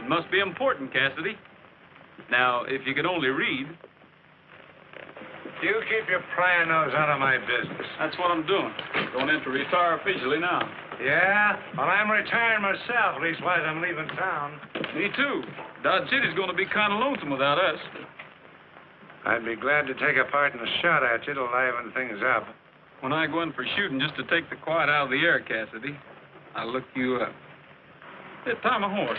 It must be important, Cassidy. Now, if you could only read. You keep your prying nose out of my business. That's what I'm doing. Going in to retire officially now. Yeah? Well, I'm retiring myself. Leastwise, I'm leaving town. Me too. Dodge City's going to be kind of lonesome without us. I'd be glad to take a part in a shot at you to liven things up. When I go in for shooting just to take the quiet out of the air, Cassidy, I'll look you up. Hey, tie my horse.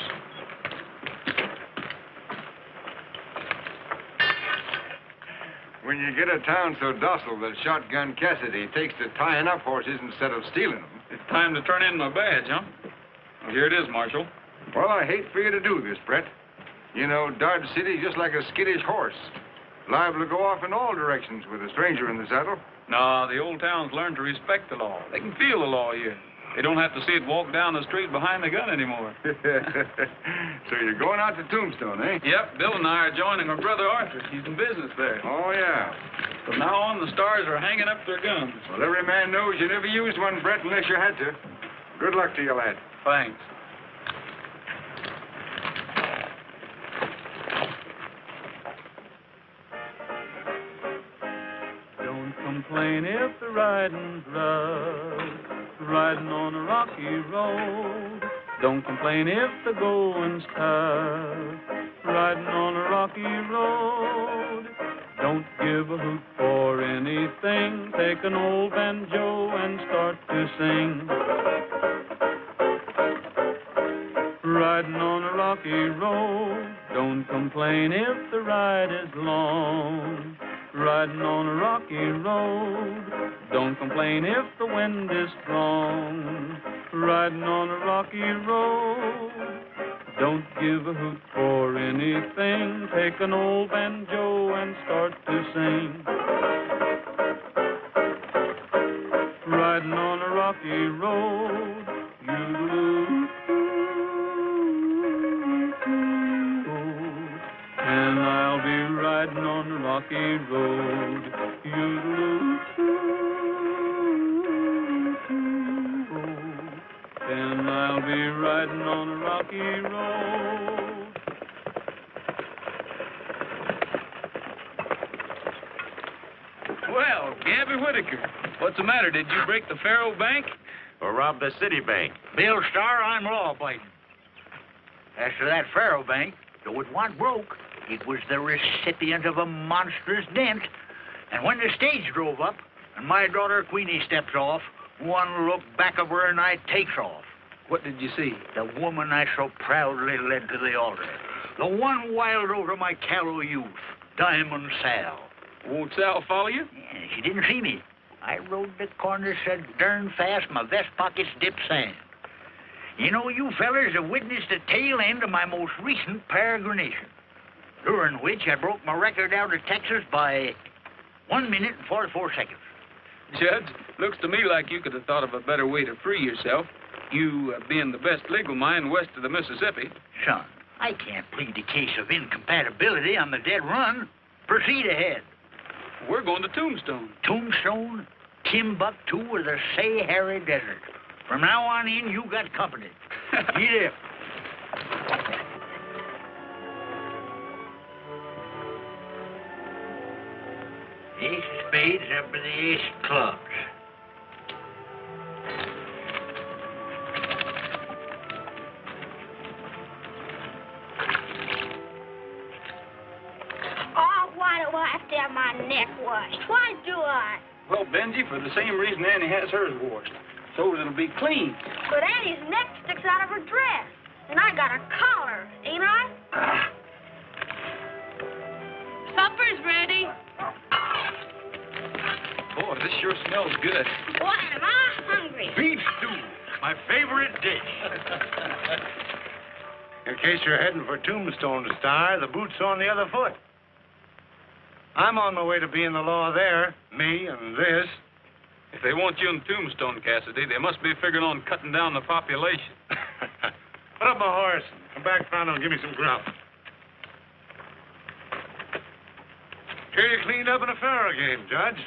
When you get a town so docile that Shotgun Cassidy takes to tying up horses instead of stealing them. It's time to turn in my badge, huh? Well, here it is, Marshal. Well, I hate for you to do this, Brett. You know, Dodge City's just like a skittish horse. Liable to go off in all directions with a stranger in the saddle. No, the old town's learned to respect the law. They can feel the law here. They don't have to see it walk down the street behind the gun anymore. So you're going out to Tombstone, eh? Yep, Bill and I are joining our brother Arthur. He's in business there. Oh, yeah. From now on, the stars are hanging up their guns. Well, every man knows you never used one, Brett, unless you had to. Good luck to you, lad. Thanks. Don't complain if the riding's rough, riding on a rocky road. Don't complain if the going's tough, riding on a rocky road. Don't give a hoot for anything. Take an old banjo and start to sing. Riding on a rocky road. Don't complain if the ride is long. Riding on a rocky road. Don't complain if the wind is strong. Riding on a rocky road. Don't give a hoot for anything. Take an old banjo and start to sing. Riding on a rocky road. And I'll be riding on the rocky road. And I'll be riding on a rocky road. Well, Gabby Whitaker, what's the matter? Did you break the Faro Bank? Or rob the city bank? Bill Starr, I'm law-abiding. As to that Faro Bank, though it wasn't broke, it was the recipient of a monstrous dent. And when the stage drove up, and my daughter Queenie steps off, one look back of her and I takes off. What did you see? The woman I so proudly led to the altar. The one wild oat of my callow youth, Diamond Sal. Won't Sal follow you? Yeah, she didn't see me. I rode the corner so darn fast my vest pockets dipped sand. You know, you fellers have witnessed the tail end of my most recent peregrination, during which I broke my record out of Texas by 1 minute and 44 seconds. Judge, looks to me like you could have thought of a better way to free yourself. You being the best legal mind west of the Mississippi. Son, I can't plead the case of incompatibility on the dead run. Proceed ahead. We're going to Tombstone. Tombstone, Timbuktu, or the Sahara Desert. From now on in, you got company. Get up. Ace of spades up to the ace of clubs. Oh, why do I have to have my neck washed? Why do I? Well, Benji, for the same reason Annie has hers washed. So that it'll be clean. But Annie's neck sticks out of her dress. And I got a collar, ain't I? Supper's ready. Boy, this sure smells good. Boy, am I hungry. Beef stew, my favorite dish. In case you're heading for Tombstone, Star, the boot's on the other foot. I'm on my way to being the law there. Me and this. If they want you in Tombstone, Cassidy, they must be figuring on cutting down the population. Put up my horse. Come back round and give me some grub. Here you cleaned up in a faro game, Judge.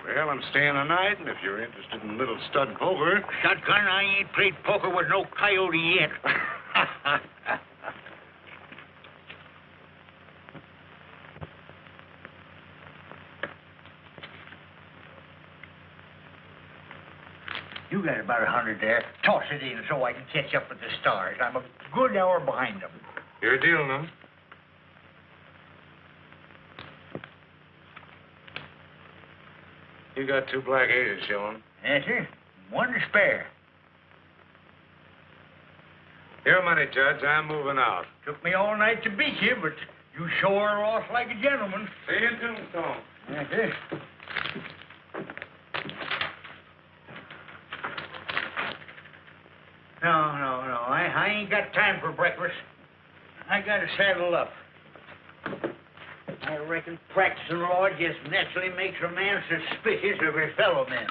Well, I'm staying the night, and if you're interested in a little stud poker... Shotgun, I ain't played poker with no coyote yet. You got about 100 there. Toss it in so I can catch up with the stars. I'm a good hour behind them. Your deal, then. You got 2 black 8s showing. Yes, sir. 1 to spare. Your money, Judge. I'm moving out. Took me all night to beat you, but you sure are off like a gentleman. See you in Tombstone. Yes, sir. No. I ain't got time for breakfast. I gotta saddle up. I reckon practicing law just naturally makes a man suspicious of his fellow men.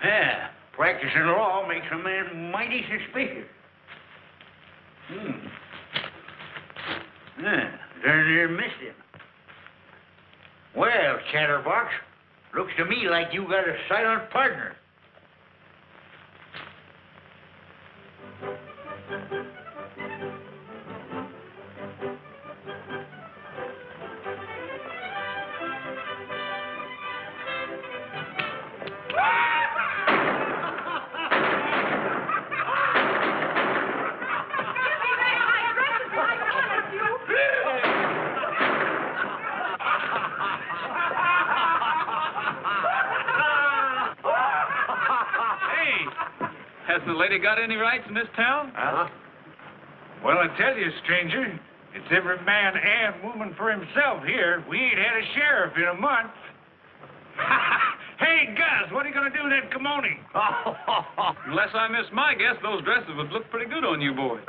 Yeah, practicing law makes a man mighty suspicious. Yeah, darn near missed him. Well, Chatterbox, looks to me like you got a silent partner. Hasn't the lady got any rights in this town? Huh? Well, I tell you, stranger, it's every man and woman for himself here. We ain't had a sheriff in a month. Hey, Gus, what are you going to do with that kimono? Unless I miss my guess, those dresses would look pretty good on you boys.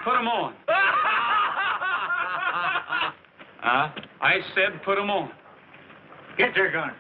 Put 'em on. I said put 'em on. Get their gun.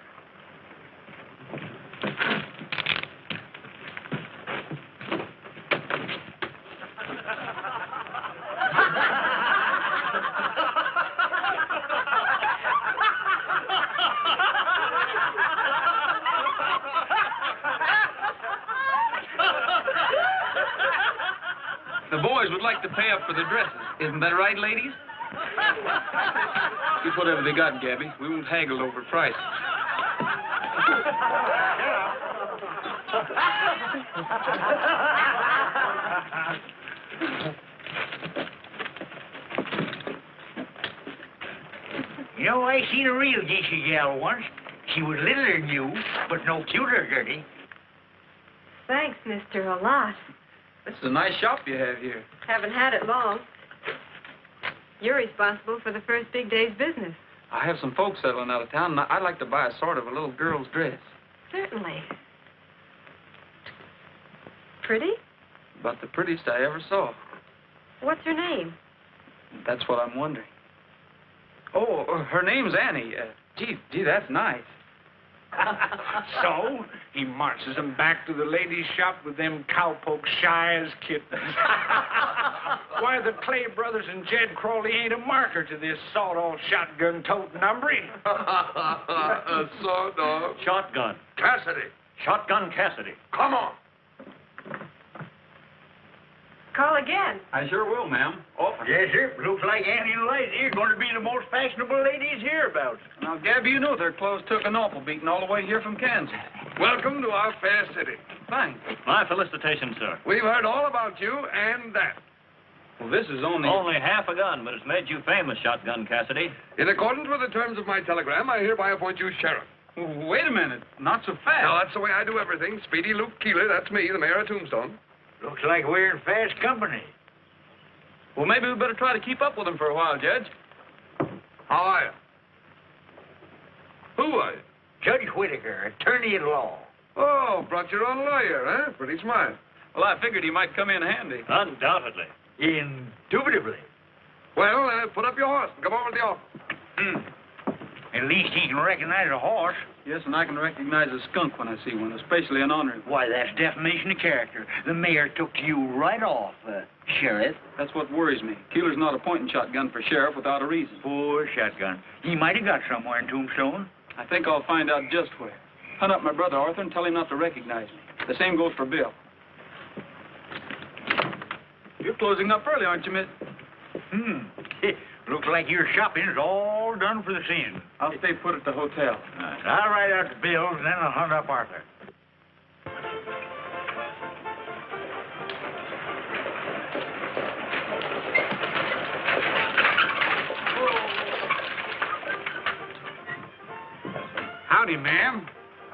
The boys would like to pay up for the dresses. Isn't that right, ladies? Get whatever they got, Gabby. We won't haggle over prices. You know, I seen a real geisha gal once. She was littler than you, but no cuter, Gertie. Thanks, mister, a lot. This is a nice shop you have here. Haven't had it long. You're responsible for the first big day's business. I have some folks settling out of town, and I'd like to buy a sort of a little girl's dress. Certainly. Pretty? About the prettiest I ever saw. What's her name? That's what I'm wondering. Oh, her name's Annie. Gee, that's nice. So, he marches them back to the ladies' shop with them cowpokes shy as kittens. Why, the Clay brothers and Jed Crawley ain't a marker to this sawed-off shotgun-toting number. Sawed-off. Shotgun. Cassidy. Shotgun Cassidy. Come on. Call again. I sure will, ma'am. Often. Yes, sir. Looks like Annie and Liza are going to be the most fashionable ladies hereabouts. Now, Gabby, you know their clothes took an awful beating all the way here from Kansas. Welcome to our fair city. Thanks. My felicitations, sir. We've heard all about you and that. Well, this is only... Only half a gun, but it's made you famous, Shotgun Cassidy. In accordance with the terms of my telegram, I hereby appoint you sheriff. Wait a minute. Not so fast. Now, that's the way I do everything. Speedy Luke Keeler, that's me, the mayor of Tombstone. Looks like we're in fast company. Well, maybe we better try to keep up with them for a while, Judge. How are you? Who are you? Judge Whitaker, attorney at law. Oh, brought your own lawyer, huh? Pretty smart. Well, I figured he might come in handy. Undoubtedly. Indubitably. Well, put up your horse and come over to the office. At least he can recognize a horse. Yes, and I can recognize a skunk when I see one, especially an ornery one. Why, that's defamation of character. The mayor took you right off, Sheriff. That's what worries me. Keeler's not appointing Shotgun for sheriff without a reason. Poor Shotgun. He might have got somewhere in Tombstone. I think I'll find out just where. Hunt up my brother Arthur and tell him not to recognize me. The same goes for Bill. You're closing up early, aren't you, miss? Looks like your shopping's all done for the season. I'll stay put at the hotel. I'll write out the bills, and then I'll hunt up Arthur. Howdy, ma'am.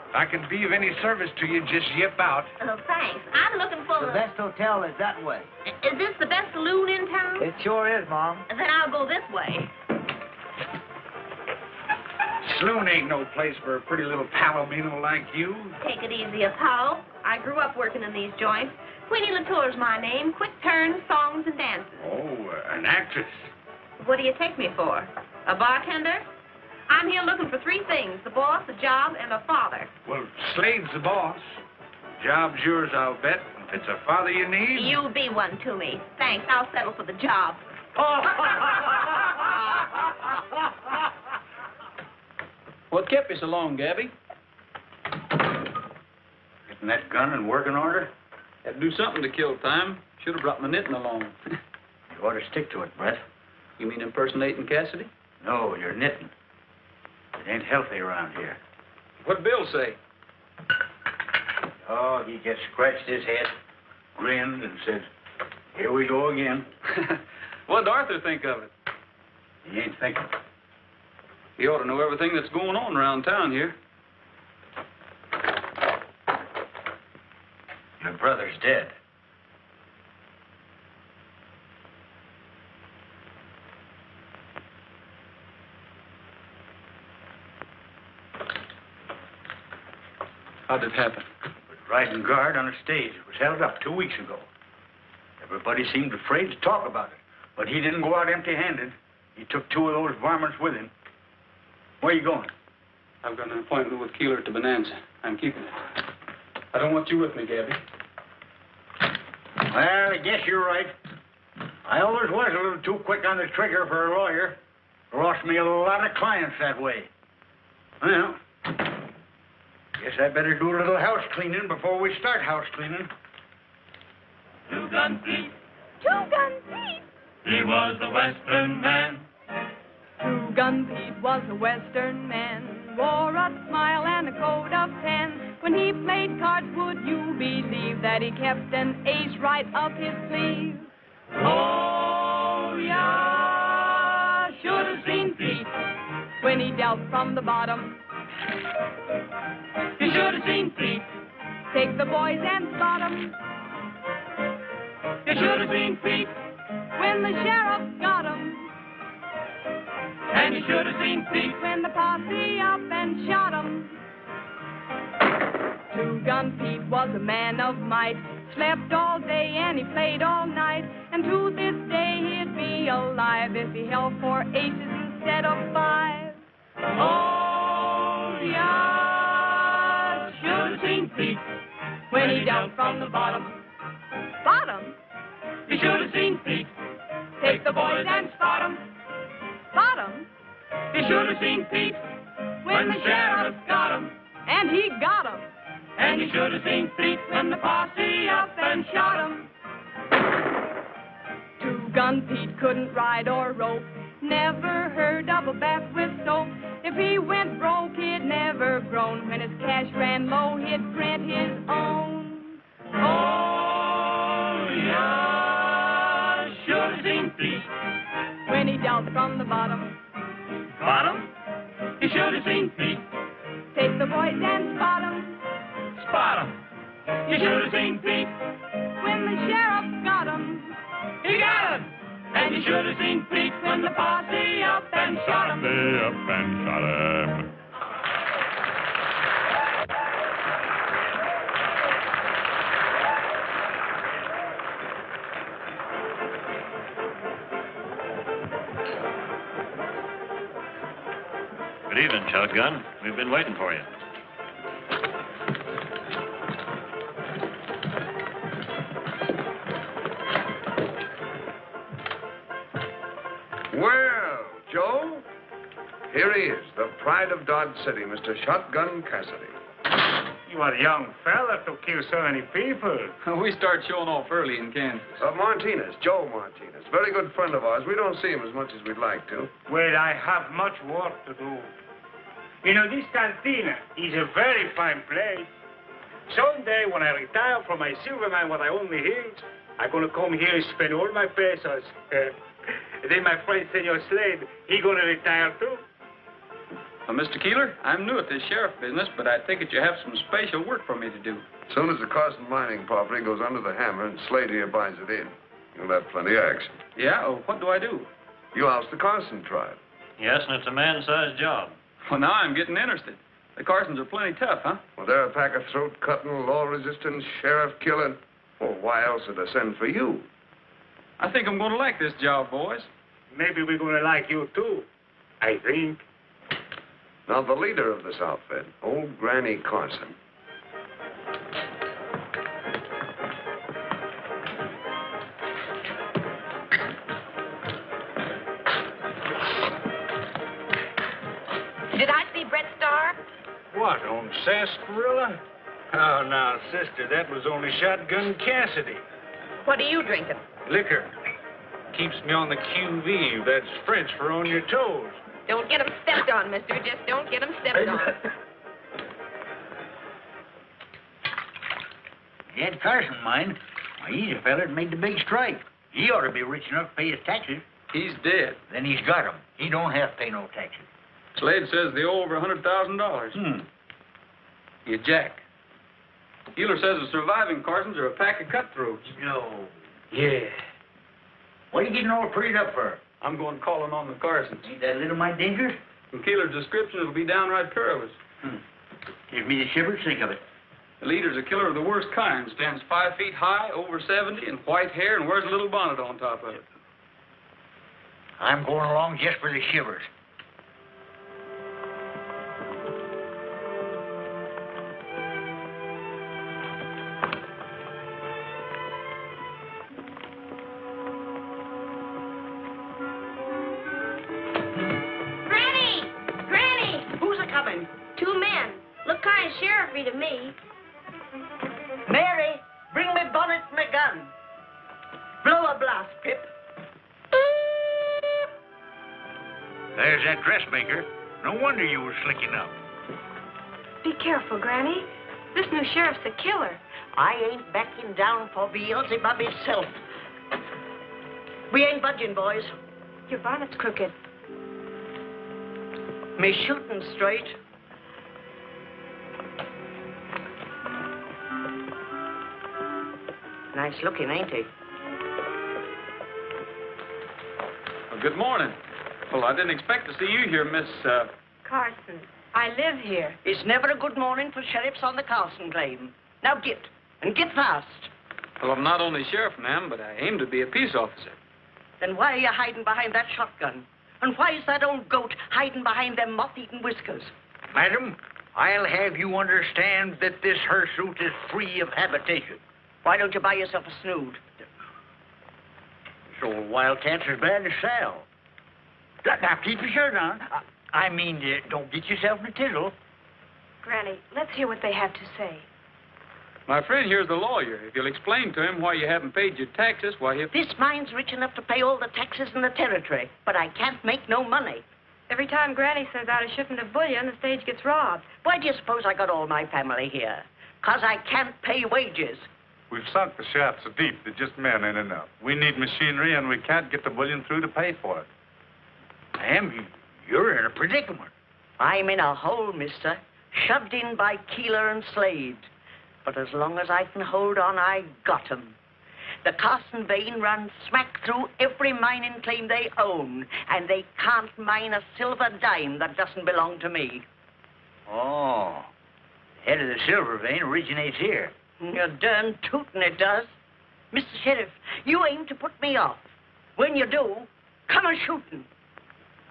If I can be of any service to you, just yip out. Oh, thanks. I'm looking for The best hotel is that way. Is this the best saloon in town? It sure is, Mom. Then I'll go this way. Saloon ain't no place for a pretty little palomino like you. Take it easy, Apollo. I grew up working in these joints. Queenie Latour's my name. Quick turns, songs, and dances. Oh, an actress. What do you take me for? A bartender? I'm here looking for three things: the boss, a job, and a father. Well, Slade's the boss. Job's yours, I'll bet. If it's a father you need... You be one to me. Thanks. I'll settle for the job. What kept you so long, Gabby? Getting that gun in working order? Had to do something to kill time. Should have brought my knitting along. You ought to stick to it, Brett. You mean impersonating Cassidy? No, you're knitting. It ain't healthy around here. What'd Bill say? Oh, he just scratched his head, grinned, and said, "Here we go again." What'd Arthur think of it? He ain't thinking. He ought to know everything that's going on around town here. Your brother's dead. How'd it happen? Riding guard on a stage. It was held up 2 weeks ago. Everybody seemed afraid to talk about it. But he didn't go out empty-handed. He took 2 of those varmints with him. Where are you going? I've got an appointment with Keeler at the Bonanza. I'm keeping it. I don't want you with me, Gabby. Well, I guess you're right. I always was a little too quick on the trigger for a lawyer. Lost me a lot of clients that way. Well, guess I better do a little house cleaning before we start house cleaning. Two-gun Pete, Two-gun Pete. he was a Western man. Two-gun Pete was a Western man, wore a smile and a coat of tan. When he played cards, would you believe that he kept an ace right up his sleeve? Oh, yeah, should have seen Pete when he dealt from the bottom. You should have seen Pete. Take the boys and spot 'em. You should have seen Pete. When the sheriff got 'em. And you should have seen Pete. When the posse up and shot 'em. Two-gun Pete was a man of might. Slept all day and he played all night. And to this day he'd be alive if he held 4 aces instead of 5. Oh, yeah, should have seen Pete. When he dealt from the bottom. Bottom? You should have seen Pete. Take the boys and spot 'em. Bottom? You should have seen Pete. When the sheriff got 'em. And he got 'em. And you should have seen Pete When the posse up and shot 'em. Two-gun Pete couldn't ride or rope. Never heard of a bath with soap. If he went broke, he'd never groan. When his cash ran low, he'd grant his own. Oh, yeah, should have seen Pete. When he dealt from the bottom. Bottom? You should have seen Pete. Take the boys and spot 'em. Spot 'em. You should have seen Pete. When the sheriff got 'em. He got him. And you should have seen Pete when the posse up and shot him. They up and shot him. Good evening, Shotgun. We've been waiting for you. Well, Joe, here he is, the pride of Dodge City, Mr. Shotgun Cassidy. You are a young fella to kill so many people. We start showing off early in Kansas. Martinez, Joe Martinez. Very good friend of ours. We don't see him as much as we'd like to. Well, I have much work to do. You know, this cantina is a very fine place. Someday, when I retire from my silver mine, what I own the hills, I'm going to come here and spend all my pesos. Then my friend, Senor Slade, he going to retire too. Well, Mr. Keeler, I'm new at this sheriff business, but I take it you have some special work for me to do. As soon as the Carson mining property goes under the hammer and Slade here buys it in, you'll have plenty of action. Yeah? Oh, what do I do? You oust the Carson tribe. Yes, and it's a man-sized job. Well, now I'm getting interested. The Carsons are plenty tough, huh? Well, they're a pack of throat-cutting, law-resistant, sheriff-killing. Well, why else would I send for you? I think I'm going to like this job, boys. Maybe we're going to like you too, I think. Now, the leader of this outfit, old Granny Carson. Did I see Brett Starr? What, on sarsaparilla? Oh, now, sister, that was only Shotgun Cassidy. What are you drinking? Liquor. Keeps me on the QV. That's French for on your toes. Don't get 'em stepped on, mister. Just don't get 'em stepped on. Ed Carson, mine. Why, he's a fella that made the big strike. He ought to be rich enough to pay his taxes. He's dead. Then he's got 'em. He don't have to pay no taxes. Slade says they owe over $100,000. You jack. Keeler says the surviving Carsons are a pack of cutthroats. No. Yeah. What are you getting all prettied up for? I'm going calling on the Carsons. Ain't that little mite dangerous? From Keeler's description, it'll be downright perilous. Gives me the shivers, think of it. The leader's a killer of the worst kind. Stands 5 feet high, over 70, and white hair, and wears a little bonnet on top of it. I'm going along just for the shivers. Sheriffy to me. Mary, bring me bonnet and my gun. Blow a blast, Pip. There's that dressmaker. No wonder you were slicking up. Be careful, Granny. This new sheriff's a killer. I ain't backing down for Beelzebub himself. We ain't budging, boys. Your bonnet's crooked. Me shooting straight. Nice looking, ain't he? Well, good morning. Well, I didn't expect to see you here, Miss, Carson, I live here. It's never a good morning for sheriffs on the Carson claim. Now get, and get fast. Well, I'm not only sheriff, ma'am, but I aim to be a peace officer. Then why are you hiding behind that shotgun? And why is that old goat hiding behind them moth-eaten whiskers? Madam, I'll have you understand that this hirsute is free of habitation. Why don't you buy yourself a snood? So wildcat's as bad as Sal. Now, keep your shirt on. I mean, don't get yourself in a tizzle. Granny, let's hear what they have to say. My friend here's the lawyer. If you'll explain to him why you haven't paid your taxes, why he'll... This mine's rich enough to pay all the taxes in the territory, but I can't make no money. Every time Granny sends out a shipment of bullion, the stage gets robbed. Why do you suppose I got all my family here? 'Cause I can't pay wages. We've sunk the shaft so deep that just men ain't enough. We need machinery, and we can't get the bullion through to pay for it. Ma'am, you're in a predicament. I'm in a hole, mister, shoved in by Keeler and Slade. But as long as I can hold on, I got 'em. The Carson vein runs smack through every mining claim they own, and they can't mine a silver dime that doesn't belong to me. Oh, the head of the silver vein originates here. You're darn tootin' it does. Mr. Sheriff, you aim to put me off. When you do, come a shootin'.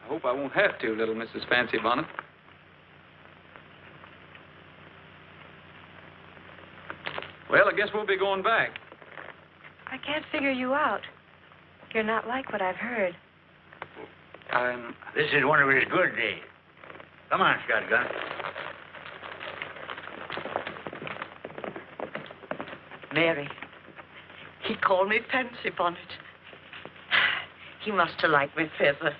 I hope I won't have to, little Mrs. Fancy Bonnet. guess we'll be going back. I can't figure you out. You're not like what I've heard. This is one of his good days. Come on, shotgun. Mary, he called me fancy bonnet. He must have liked me feather.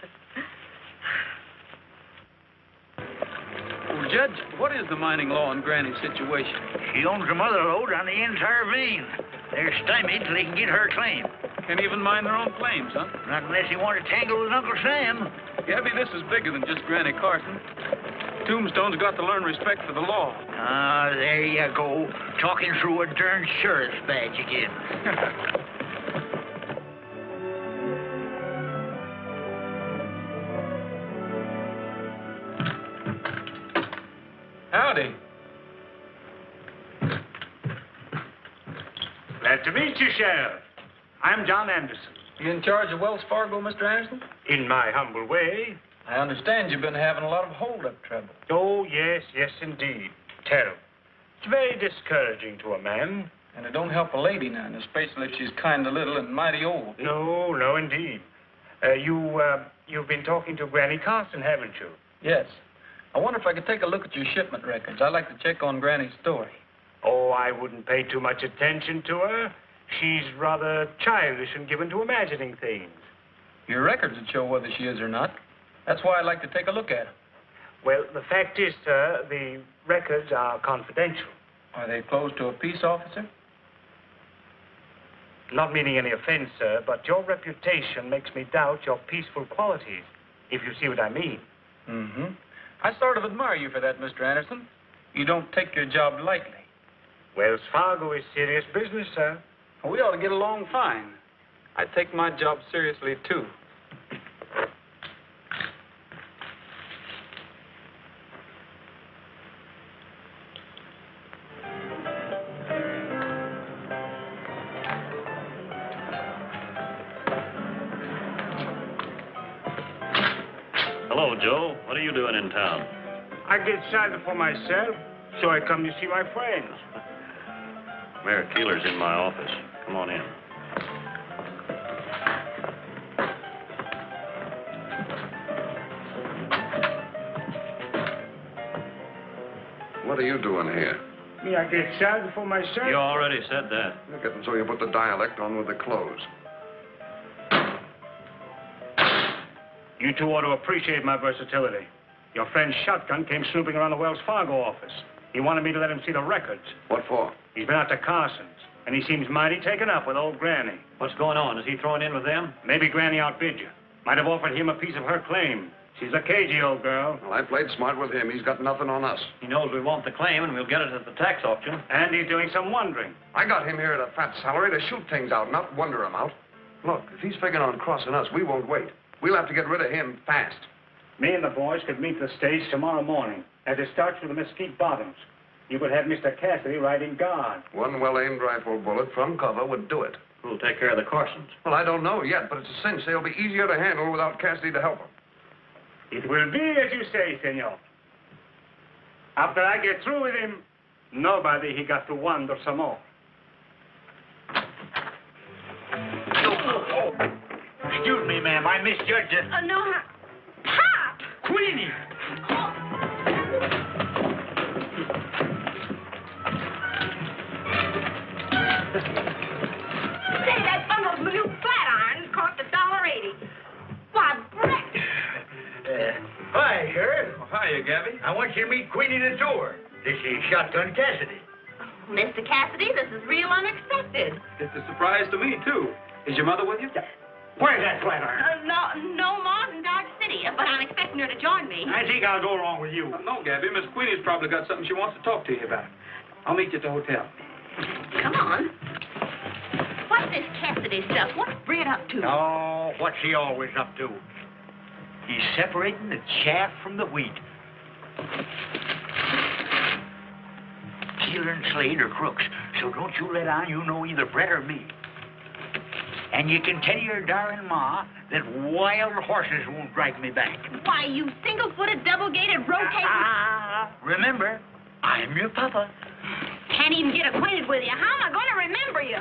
Well, Judge, what is the mining law in Granny's situation? She owns a mother lode on the entire vein. They're stymied till they can get her claim. Can even mine their own claims, huh? Not unless you want to tangle with Uncle Sam. Gabby, this is bigger than just Granny Carson. Tombstone's got to learn respect for the law. Ah, there you go. Talking through a darn sheriff's badge again. Howdy. Glad to meet you, Sheriff. I'm John Anderson. You in charge of Wells Fargo, Mr. Anderson? In my humble way. I understand you've been having a lot of hold-up trouble. Oh, yes, indeed. Terrible. It's very discouraging to a man. And it don't help a lady none, especially if she's kind of little and mighty old. No, indeed. You've been talking to Granny Carson, haven't you? Yes. I wonder if I could take a look at your shipment records. I'd like to check on Granny's story. Oh, I wouldn't pay too much attention to her. She's rather childish and given to imagining things. Your records would show whether she is or not. That's why I'd like to take a look at them. Well, the fact is, sir, the records are confidential. Are they closed to a peace officer? Not meaning any offense, sir, but your reputation makes me doubt your peaceful qualities, if you see what I mean. Mm-hmm. I sort of admire you for that, Mr. Anderson. You don't take your job lightly. Wells Fargo is serious business, sir. We ought to get along fine. I take my job seriously, too. Hello, Joe. What are you doing in town? I get excited for myself, so I come to see my friends. Mayor Keeler's in my office. Come on in. What are you doing here? Me, I get excited for myself. You already said that. Look at them so you put the dialect on with the clothes. You two ought to appreciate my versatility. Your friend Shotgun came snooping around the Wells Fargo office. He wanted me to let him see the records. What for? He's been out to Carson's, and he seems mighty taken up with old Granny. What's going on? Is he throwing in with them? Maybe Granny outbid you. Might have offered him a piece of her claim. She's a cagey old girl. Well, I played smart with him. He's got nothing on us. He knows we want the claim, and we'll get it at the tax auction. And he's doing some wondering. I got him here at a fat salary to shoot things out, not wonder them out. Look, if he's figuring on crossing us, we won't wait. We'll have to get rid of him fast. Me and the boys could meet the stage tomorrow morning as it starts for the Mesquite Bottoms. You would have Mr. Cassidy riding guard. One well-aimed rifle bullet from cover would do it. Who'll take care of the Carsons? Well, I don't know yet, but it's a cinch. They'll be easier to handle without Cassidy to help them. It will be as you say, senor. After I get through with him, nobody he got to wonder some more. Excuse me, ma'am. I misjudged it. No, Pop! Queenie! Say, that bundle of new flat irons cost $1.80. Why, Brett! Hi, Sheriff. Oh, hiya, Gabby. I want you to meet Queenie the door. This is Shotgun Cassidy. Mr. Cassidy, this is real unexpected. It's a surprise to me, too. Is your mother with you? Where's that flat iron? No more in Dodge City, but I'm expecting her to join me. I think I'll go along with you. No, Gabby. Miss Queenie's probably got something she wants to talk to you about. I'll meet you at the hotel. Come on. What's this Cassidy stuff? What's Brett up to? Oh, what's he always up to? He's separating the chaff from the wheat. Keeler and Slade are crooks, so don't you let on you know either Brett or me. And you can tell your darling ma that wild horses won't drag me back. Why, you single-footed, double-gated, rotating... Remember, I'm your papa. can't even get acquainted with you. How am I going to remember you?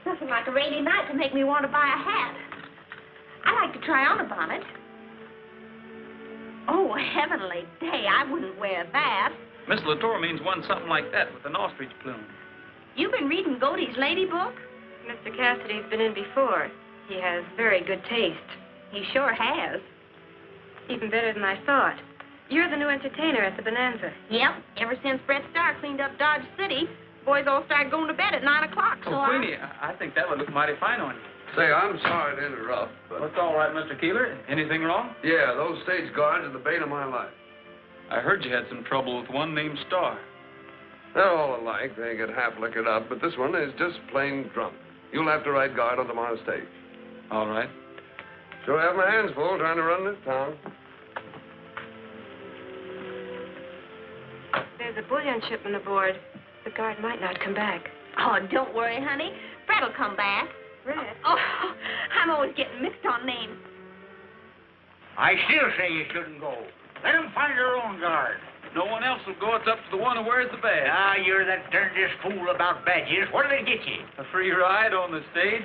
Nothing like a rainy night to make me want to buy a hat. I like to try on a bonnet. Oh, heavenly day, I wouldn't wear that. Miss Latour means one something like that with an ostrich plume. You've been reading Godey's Lady book? Mr. Cassidy's been in before. He has very good taste. He sure has. Even better than I thought. You're the new entertainer at the Bonanza. Yep. Ever since Brett Starr cleaned up Dodge City, boys all started going to bed at 9 o'clock, so Oh, Queenie, I think that would look mighty fine on you. Say, I'm sorry to interrupt, but... What's all right, Mr. Keeler? Anything wrong? Yeah, those stage guards are the bane of my life. I heard you had some trouble with one named Starr. They're all alike. They get half liquored up, but this one is just plain drunk. You'll have to ride guard on tomorrow's stage. All right. Sure have my hands full trying to run this town. There's a bullion shipment aboard. The guard might not come back. Oh, don't worry, honey. Fred'll come back. Fred? Oh, I'm always getting mixed on names. I still say you shouldn't go. Let them find their own guard. No one else will go. It's up to the one who wears the badge. Ah, you're the darndest fool about badges. What'll they get you? A free ride on the stage?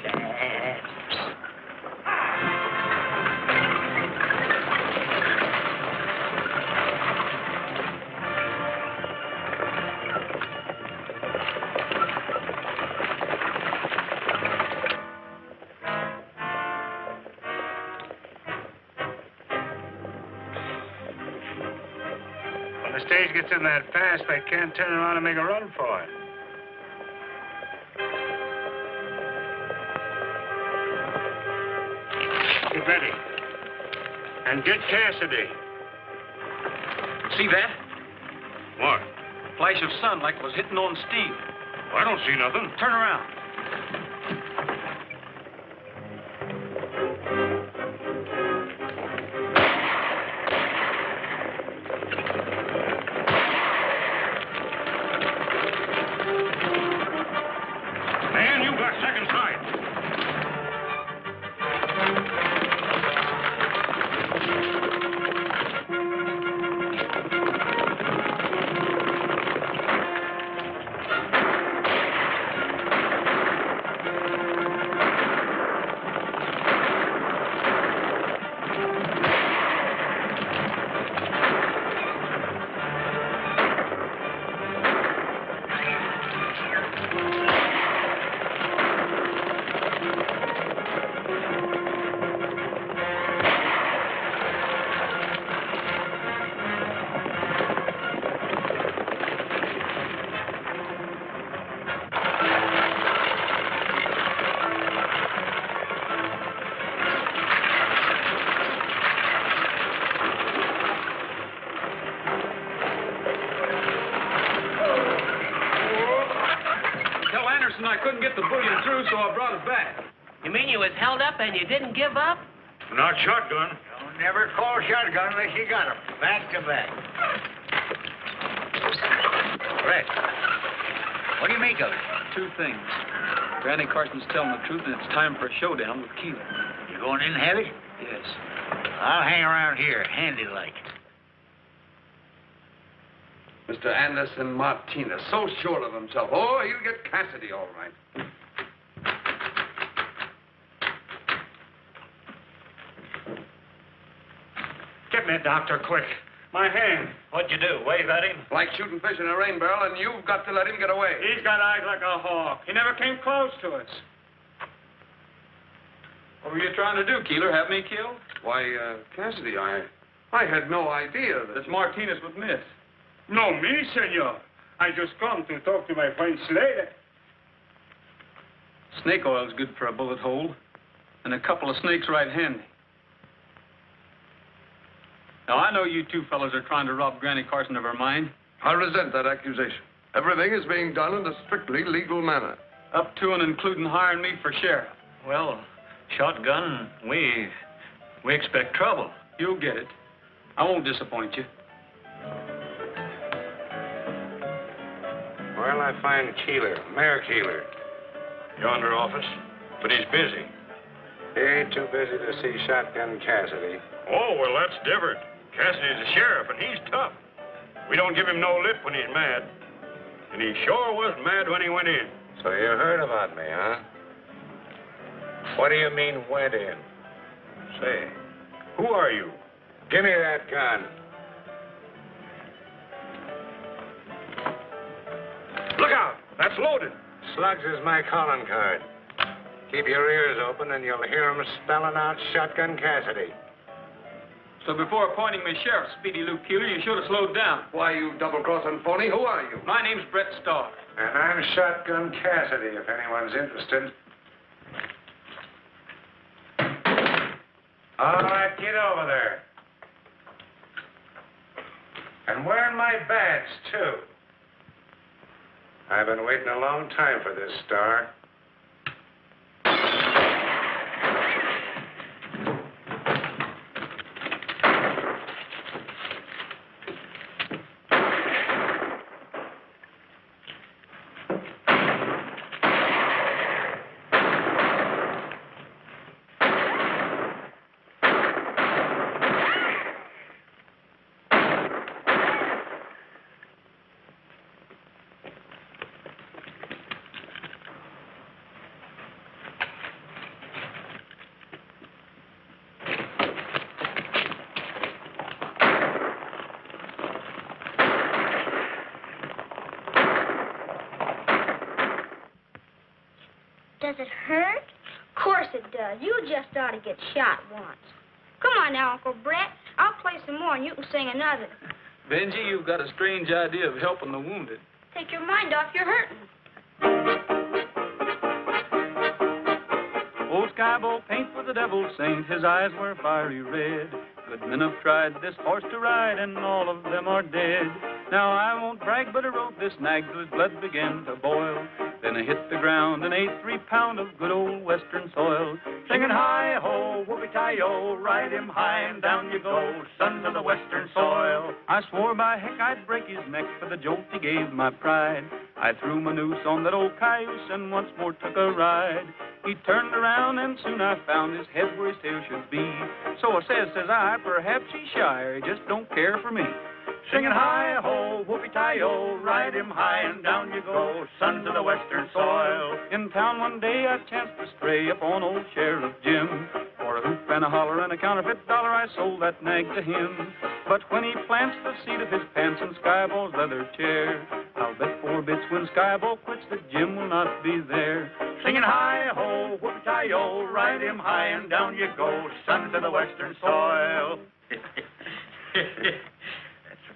When the stage gets in that fast, they can't turn around and make a run for it. Get ready. And get Cassidy. See that? What? Flash of sun like it was hitting on steel. I don't see nothing. Turn around. Man, you got second sight. I couldn't get the bullion through, so I brought it back. You mean you was held up and you didn't give up? Not shotgun. Don't never call shotgun unless you got 'em. Back to back. Brett, what do you make of it? Two things. Granny Carson's telling the truth, and it's time for a showdown with Keeler. You going in heavy? Yes. I'll hang around here, handy-like. Mr. Anderson Martinez, so sure of himself. Oh, he'll get Cassidy all right. Get me a doctor, quick. My hand. What'd you do, wave at him? Like shooting fish in a rain barrel, and you've got to let him get away. He's got eyes like a hawk. He never came close to us. What were you trying to do, Keeler? Have me killed? Why, Cassidy, I had no idea that... This Martinez would miss. No, me, senor. I just come to talk to my friend Slater. Snake oil's good for a bullet hole, and a couple of snakes right handy. Now, I know you two fellas are trying to rob Granny Carson of her mind. I resent that accusation. Everything is being done in a strictly legal manner. Up to and including hiring me for sheriff. Well, shotgun, we expect trouble. You'll get it. I won't disappoint you. Where'll I find Keeler, Mayor Keeler? Yonder office, but he's busy. He ain't too busy to see Shotgun Cassidy. Oh, well, that's different. Cassidy's a sheriff, and he's tough. We don't give him no lip when he's mad. And he sure was mad when he went in. So you heard about me, huh? What do you mean, went in? Say, who are you? Give me that gun. Look out! That's loaded. Slugs is my calling card. Keep your ears open and you'll hear 'em spelling out Shotgun Cassidy. So before appointing me sheriff, Speedy Luke Keeler, you should have slowed down. Why, you double-crossing phony, who are you? My name's Brett Starr. And I'm Shotgun Cassidy, if anyone's interested. All right, get over there. And wearing my badge, too. I've been waiting a long time for this, Star. Does it hurt? Of course it does. You just ought to get shot once. Come on now, Uncle Brett. I'll play some more and you can sing another. Benji, you've got a strange idea of helping the wounded. Take your mind off your hurting. Old Skybolt paint was the devil's saint, his eyes were fiery red. Good men have tried this horse to ride, and all of them are dead. Now I won't brag, but I rode this nag till his blood began to boil. Then I hit the ground and ate 3 pound of good old western soil. Singing hi-ho, whoopee-tie-o, ride him high and down you go, sons of the western soil. I swore by heck I'd break his neck for the jolt he gave my pride. I threw my noose on that old cayuse and once more took a ride. He turned around and soon I found his head where his tail should be. So I says I, perhaps he's shy or he just don't care for me. Singing hi-ho, whoopee-tie-o, ride him high and down you go, sons of the western soil. In town one day I chanced to stray upon old Sheriff Jim. For a hoop and a holler and a counterfeit dollar I sold that nag to him. But when he plants the seat of his pants in Skyball's leather chair, I'll bet 4 bits when Skyball quits that Jim will not be there. Singing hi-ho, whoopee-tie-o, ride him high and down you go, sons of the western soil.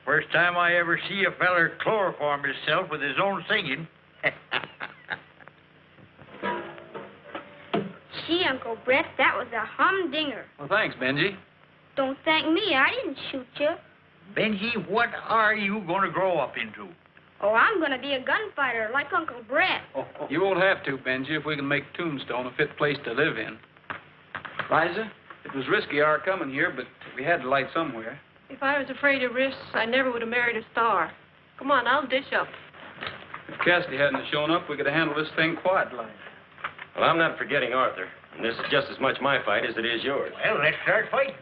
First time I ever see a feller chloroform himself with his own singing. Gee, Uncle Brett, that was a humdinger. Well, thanks, Benji. Don't thank me. I didn't shoot you. Benji, what are you going to grow up into? Oh, I'm going to be a gunfighter like Uncle Brett. You won't have to, Benji, if we can make Tombstone a fit place to live in. Liza, it was risky our coming here, but we had to light somewhere. If I was afraid of risks, I never would have married a star. Come on, I'll dish up. If Cassidy hadn't have shown up, we could have handled this thing quietly. Well, I'm not forgetting Arthur. And this is just as much my fight as it is yours. Well, let's start fighting.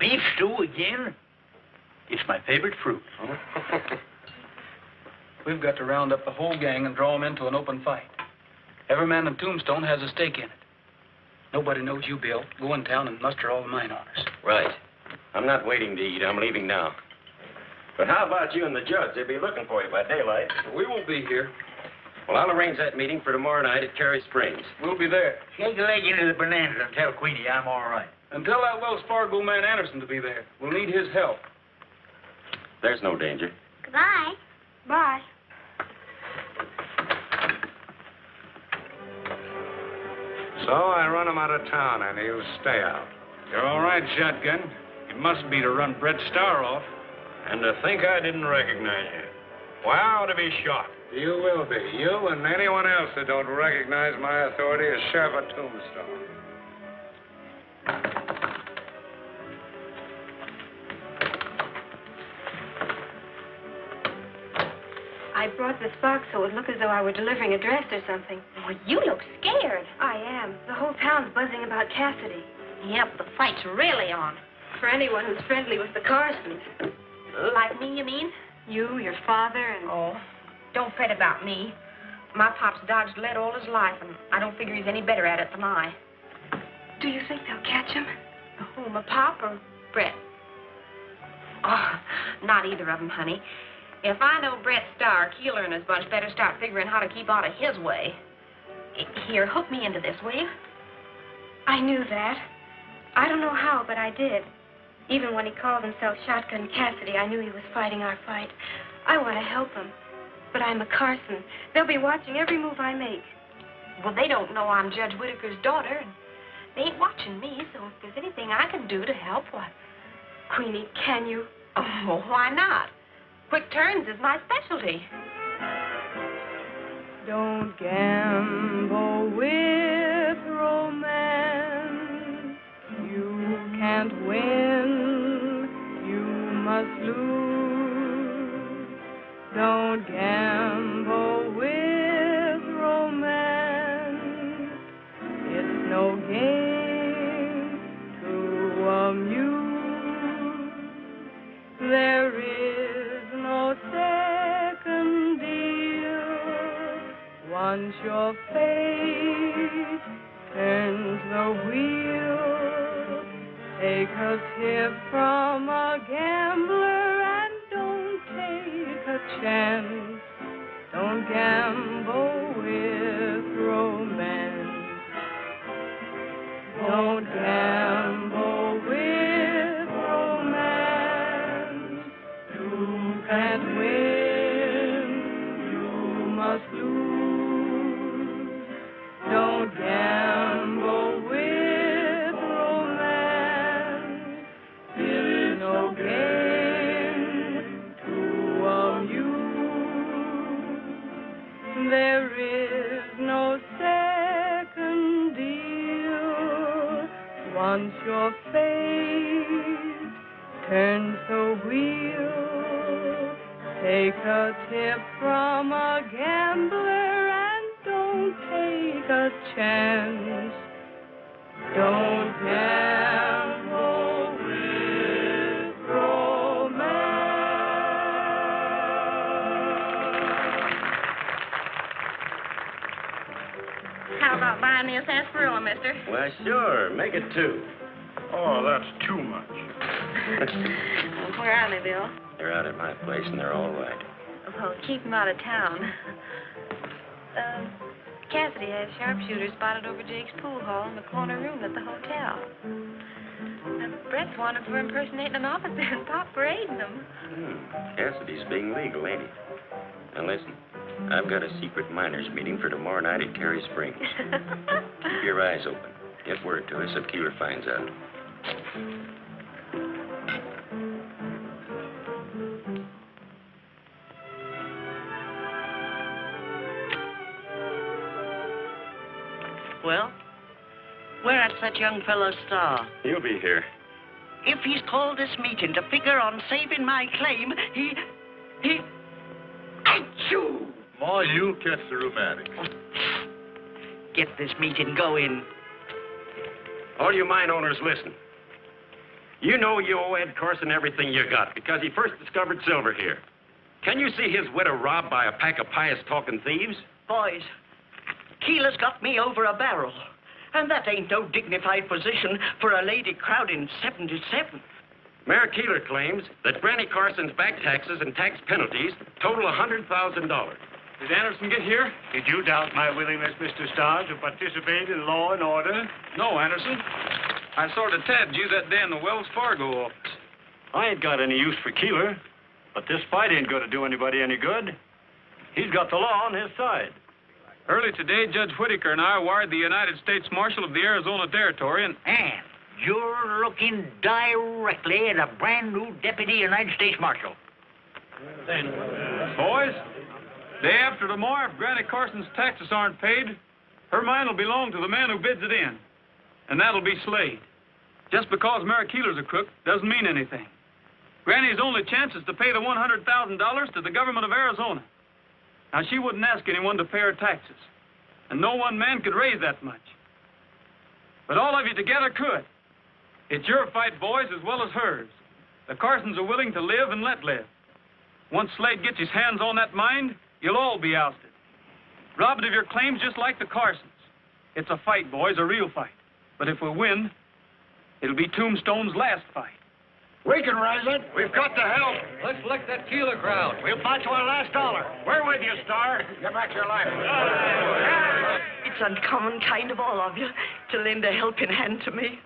Beef stew again? It's my favorite fruit. We've got to round up the whole gang and draw them into an open fight. Every man in Tombstone has a stake in it. Nobody knows you, Bill. Go in town and muster all the mine owners. Right. I'm not waiting to eat. I'm leaving now. But how about you and the judge? They'll be looking for you by daylight. We won't be here. Well, I'll arrange that meeting for tomorrow night at Cary Springs. We'll be there. Shake a leg into the bonanza and tell Queenie I'm all right. And tell that Wells Fargo man Anderson to be there. We'll need his help. There's no danger. Goodbye. Bye. So I run him out of town and he'll stay out. You're all right, Shotgun. It must be to run Brett Starr off. And to think I didn't recognize you. Wow, to be shot. You will be. You and anyone else that don't recognize my authority as Sheriff of Tombstone. I brought this box so it would look as though I were delivering a dress or something. Oh, you look scared. I am. The whole town's buzzing about Cassidy. Yep, the fight's really on. For anyone who's friendly with the Carsons. Like me, you mean? You, your father, and... Oh, don't fret about me. My pop's dodged lead all his life, and I don't figure he's any better at it than I. Do you think they'll catch him? Who, my pop or Brett? Oh, not either of them, honey. If I know Brett's star, Keeler and his bunch better start figuring how to keep out of his way. Here, hook me into this, will you? I knew that. I don't know how, but I did. Even when he called himself Shotgun Cassidy, I knew he was fighting our fight. I want to help him. But I'm a Carson. They'll be watching every move I make. Well, they don't know I'm Judge Whitaker's daughter, and they ain't watching me, so if there's anything I can do to help, why... Queenie, can you? Oh, why not? Quick turns is my specialty. Don't gamble with romance. You can't win, you must lose. Don't gamble with romance. It's no game to amuse. There is no second deal. Once your fate turns the wheel, take a tip from a gambler and don't take a chance. Don't gamble with romance. Don't gamble with romance. You can't win, you must lose. Don't gamble with romance. There is no game to amuse. There is no second deal. Once your fate turns the wheel, take a tip from a gambler and don't take a chance. Don't gamble with How about buying me a sarsaparilla, mister? Why, sure. Make it 2. Oh, that's too much. Where are they, Bill? They're out at my place, and they're all right. Well, keep him out of town. Cassidy has sharpshooters spotted over Jake's pool hall in the corner room at the hotel. Brett's wanted for impersonating an officer and Pop parading them. Cassidy's being legal, ain't he? Now, listen. I've got a secret miners' meeting for tomorrow night at Cary Springs. Keep your eyes open. Get word to us if Keeler finds out. Well, where's that young fellow's star? He'll be here. If he's called this meeting to figure on saving my claim, he... Achoo! Ma, you'll catch the rheumatic. Get this meeting going. All you mine owners, listen. You know you owe Ed Carson everything you got because he first discovered silver here. Can you see his widow robbed by a pack of pious-talking thieves? Boys, Keeler's got me over a barrel. And that ain't no dignified position for a lady crowding 77. Mayor Keeler claims that Granny Carson's back taxes and tax penalties total $100,000. Did Anderson get here? Did you doubt my willingness, Mr. Starr, to participate in law and order? No, Anderson. I sort of tabbed you that day in the Wells Fargo office. I ain't got any use for Keeler, but this fight ain't going to do anybody any good. He's got the law on his side. Early today, Judge Whitaker and I wired the United States Marshal of the Arizona Territory and... And you're looking directly at a brand new Deputy United States Marshal. Boys, day after tomorrow, if Granny Carson's taxes aren't paid, her mine will belong to the man who bids it in. And that'll be Slade. Just because Mayor Keeler's a crook doesn't mean anything. Granny's only chance is to pay the $100,000 to the government of Arizona. Now, she wouldn't ask anyone to pay her taxes. and no one man could raise that much. But all of you together could. It's your fight, boys, as well as hers. The Carsons are willing to live and let live. Once Slade gets his hands on that mine, you'll all be ousted. Robbed of your claims just like the Carsons. It's a fight, boys, a real fight. But if we win, it'll be Tombstone's last fight. We can rise it. We've got to help. Let's lick that Keeler crowd. We'll fight to our last dollar. We're with you, Star. Get back your life. It's uncommon kind of all of you to lend a helping hand to me.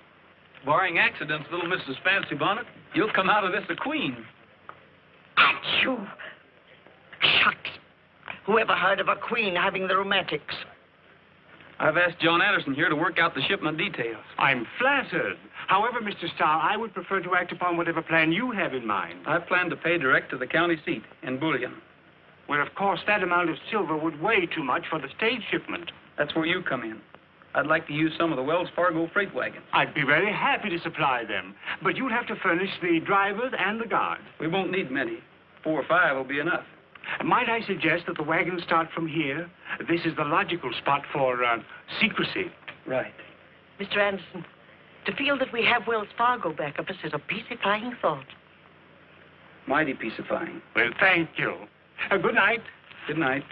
Barring accidents, little Mrs. Fancy Bonnet, you'll come out of this a queen. Achoo! Shucks. Whoever heard of a queen having the rheumatics? I've asked John Addison here to work out the shipment details. I'm flattered. However, Mr. Starr, I would prefer to act upon whatever plan you have in mind. I plan to pay direct to the county seat in bullion. Well, of course, that amount of silver would weigh too much for the stage shipment. That's where you come in. I'd like to use some of the Wells Fargo freight wagons. I'd be very happy to supply them, but you'll have to furnish the drivers and the guards. We won't need many. 4 or 5 will be enough. Might I suggest that the wagons start from here? This is the logical spot for secrecy. Right. Mr. Anderson, to feel that we have Wells Fargo back of us is a peacifying thought. Mighty peacifying. Well, thank you. Good night. Good night.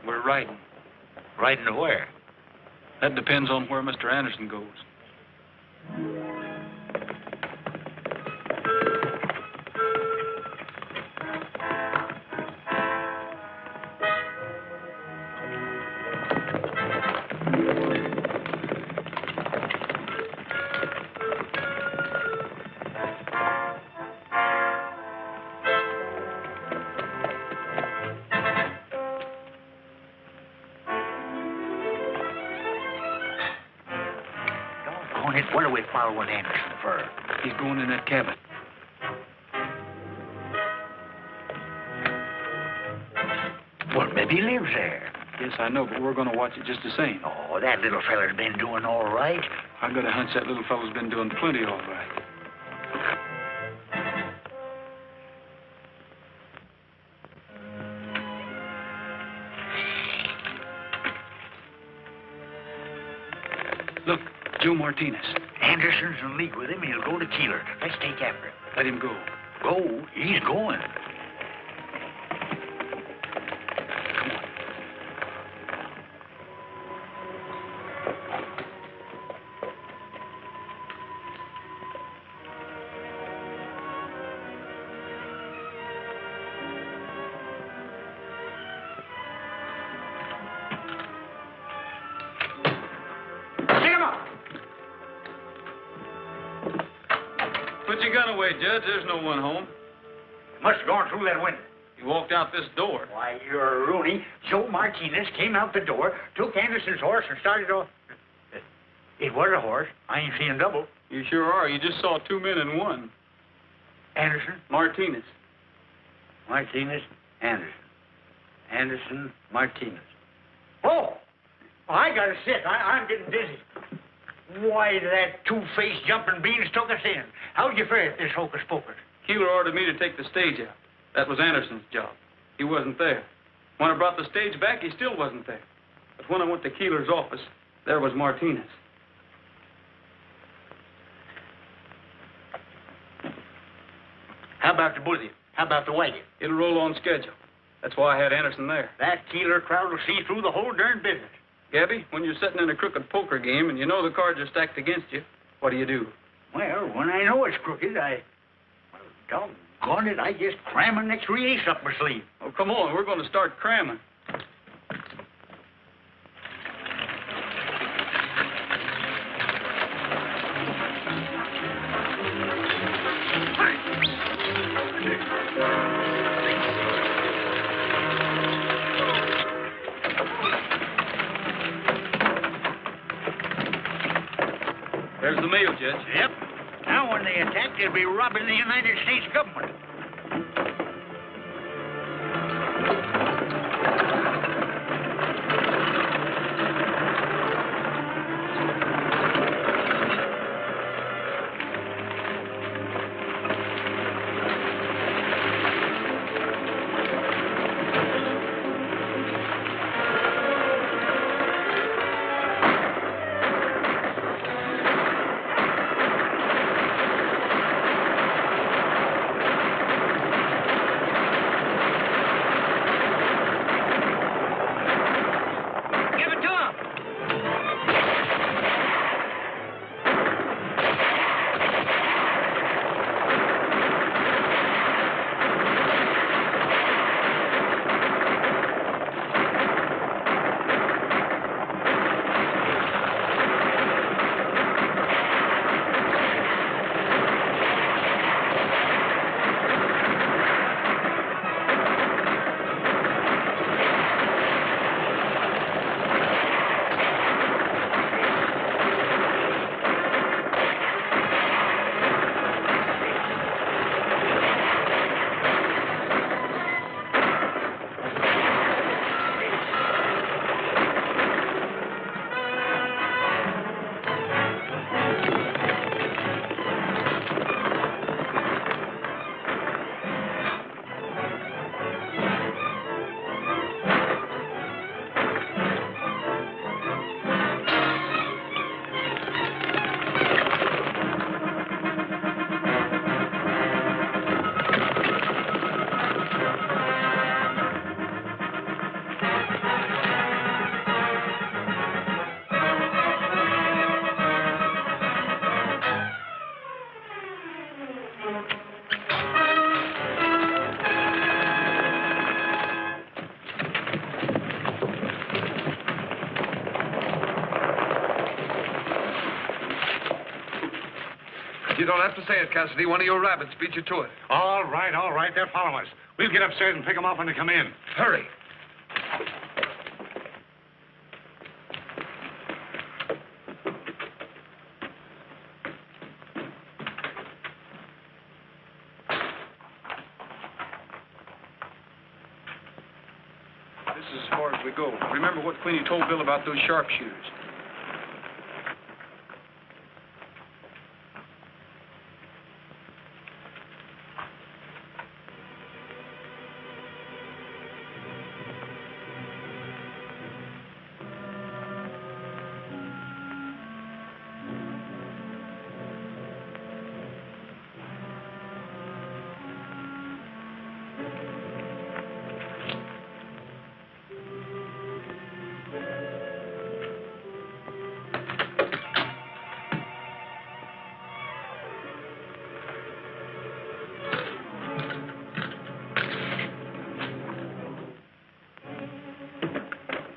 We're riding. Riding to where? That depends on where Mr. Anderson goes. What are we following Anderson for? He's going in that cabin. Well, maybe he lives there. Yes, I know, but we're going to watch it just the same. Oh, that little feller's been doing all right. I got a hunch that little fellow's been doing plenty all right. Look, Joe Martinez. Anderson's in league with him. He'll go to Keeler. Let's take after him. Let him go. Go? He's going. Put your gun away, Judge. There's no one home. Must have gone through that window. He walked out this door. Why, you're a Rooney. Joe Martinez came out the door, took Anderson's horse, and started off. It was a horse. I ain't seeing double. You sure are. You just saw 2 men in one. Anderson? Martinez. Martinez, Anderson. Anderson, Martinez. Oh! I gotta sit. I'm getting dizzy. Why, that two-faced jumping beans took us in. How'd you fare at this hocus pocus? Keeler ordered me to take the stage out. That was Anderson's job. He wasn't there. When I brought the stage back, he still wasn't there. But when I went to Keeler's office, there was Martinez. How about the bullion? How about the wagon? It'll roll on schedule. That's why I had Anderson there. That Keeler crowd will see through the whole darn business. Gabby, when you're sitting in a crooked poker game and you know the cards are stacked against you, what do? Well, when I know it's crooked, doggone it, I just cram an extra ace up my sleeve. Oh, come on, we're going to start cramming. There's the mail, Judge. Yep. Now when they attack, they'll be robbing the United States government. You don't have to say it, Cassidy. One of your rabbits beat you to it. All right. They're following us. We'll get upstairs and pick them up when they come in. Hurry. This is as far as we go. Remember what Queenie told Bill about those sharpshooters.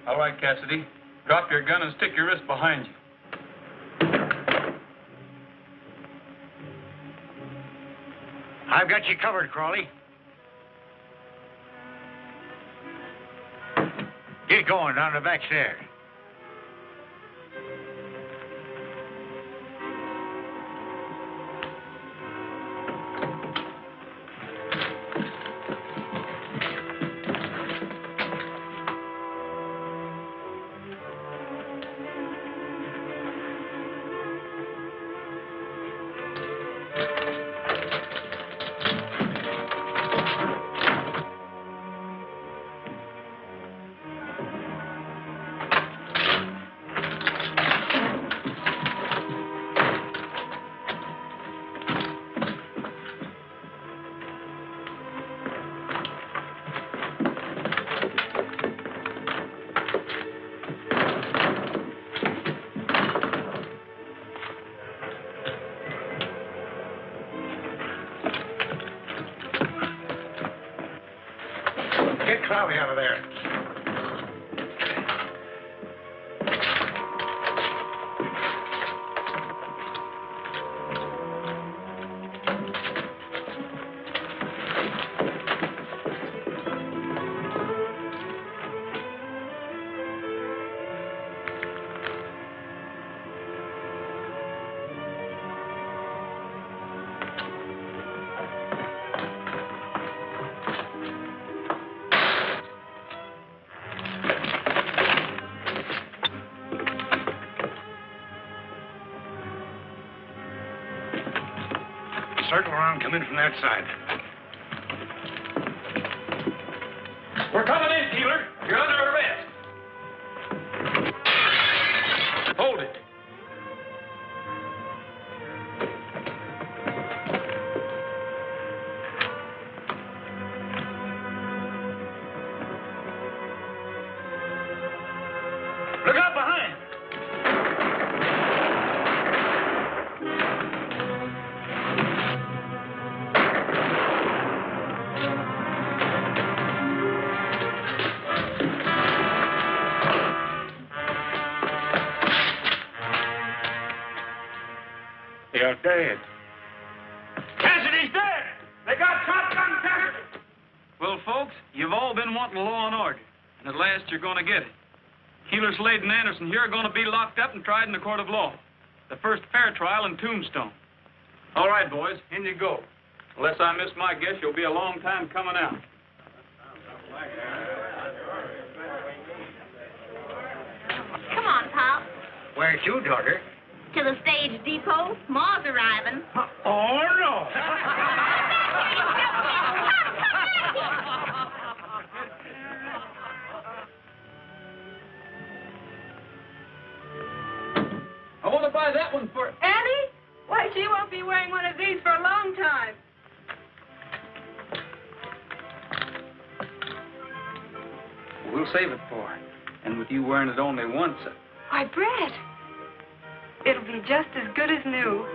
All right, Cassidy. Drop your gun and stick your wrist behind you. I've got you covered, Crawley. Get going down the back stairs. Get Cloudy out of there. Circle around, come in from that side. We're coming in, Keeler. You're under arrest. Hold it. Look out behind. They're dead. Cassidy's dead! They got shotgun Cassidy! Well, folks, you've all been wanting law and order, and at last you're going to get it. Keeler, Slade, and Anderson here are going to be locked up and tried in the court of law. The first fair trial in Tombstone. All right, boys, in you go. Unless I miss my guess, you'll be a long time coming out. Come on, Pop. Where to, daughter? To the stage depot. Ma's arriving. Oh, no. I want to buy that one for... Annie? Why, she won't be wearing one of these for a long time. We'll save it for her. And with you wearing it only once... Why, Brett, it'll be just as good as new.